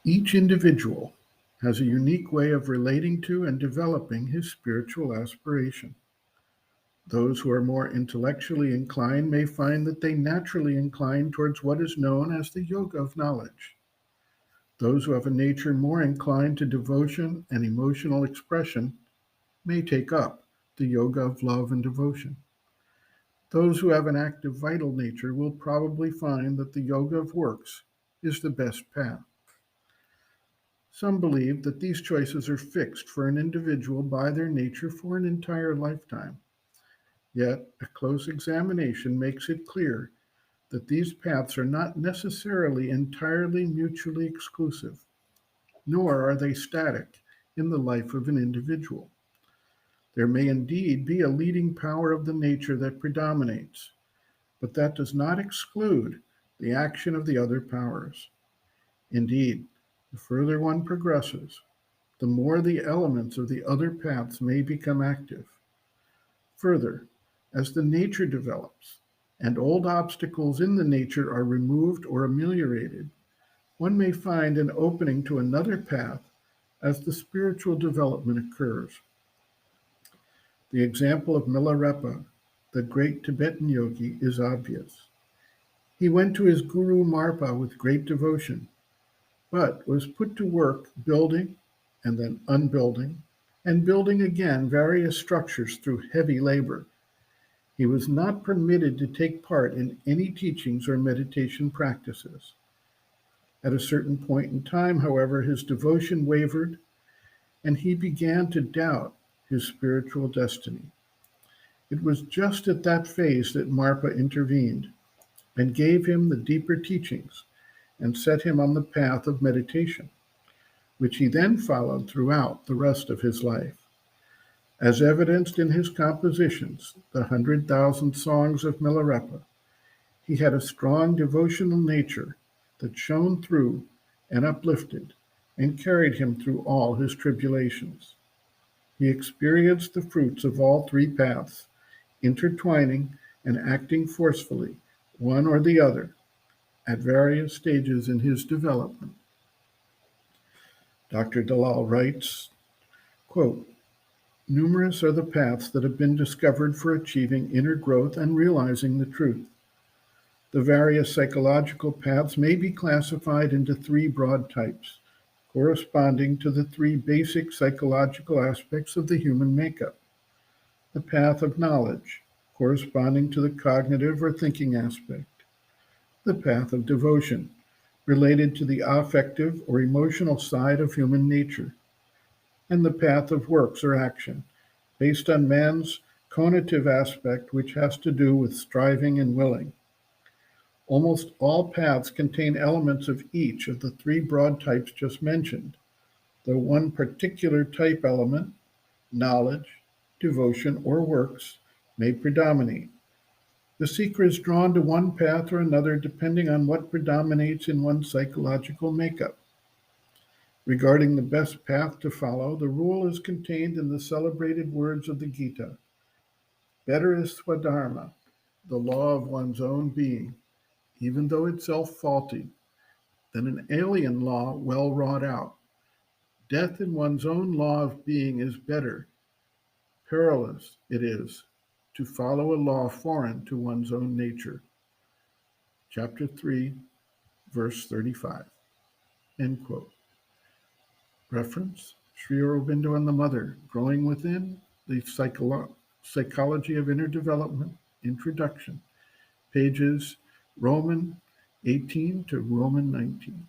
Each individual has a unique way of relating to and developing his spiritual aspiration. Those who are more intellectually inclined may find that they naturally incline towards what is known as the yoga of knowledge. Those who have a nature more inclined to devotion and emotional expression may take up the yoga of love and devotion. Those who have an active vital nature will probably find that the yoga of works is the best path. Some believe that these choices are fixed for an individual by their nature for an entire lifetime. Yet, a close examination makes it clear that these paths are not necessarily entirely mutually exclusive, nor are they static in the life of an individual. There may indeed be a leading power of the nature that predominates, but that does not exclude the action of the other powers. Indeed, the further one progresses, the more the elements of the other paths may become active. Further, as the nature develops and old obstacles in the nature are removed or ameliorated, one may find an opening to another path as the spiritual development occurs. The example of Milarepa, the great Tibetan yogi, is obvious. He went to his guru Marpa with great devotion, but was put to work building and then unbuilding and building again various structures through heavy labor. He was not permitted to take part in any teachings or meditation practices. At a certain point in time, however, his devotion wavered and he began to doubt his spiritual destiny. It was just at that phase that Marpa intervened and gave him the deeper teachings and set him on the path of meditation, which he then followed throughout the rest of his life. As evidenced in his compositions, the 100,000 Songs of Milarepa, he had a strong devotional nature that shone through and uplifted and carried him through all his tribulations. He experienced the fruits of all three paths, intertwining and acting forcefully, one or the other, at various stages in his development. Dr. Dalal writes, quote, numerous are the paths that have been discovered for achieving inner growth and realizing the truth. The various psychological paths may be classified into three broad types, corresponding to the three basic psychological aspects of the human makeup. The path of knowledge, corresponding to the cognitive or thinking aspect. The path of devotion, related to the affective or emotional side of human nature. And the path of works or action, based on man's conative aspect, which has to do with striving and willing. Almost all paths contain elements of each of the three broad types just mentioned, though one particular type element, knowledge, devotion, or works, may predominate. The seeker is drawn to one path or another depending on what predominates in one's psychological makeup. Regarding the best path to follow, the rule is contained in the celebrated words of the Gita. Better is Swadharma, the law of one's own being, even though itself faulty, than an alien law well wrought out. Death in one's own law of being is better. Perilous it is to follow a law foreign to one's own nature. Chapter 3, verse 35. End quote. Reference, Sri Aurobindo and the Mother, Growing Within, the Psychology of Inner Development, Introduction, pages Roman 18 to Roman 19.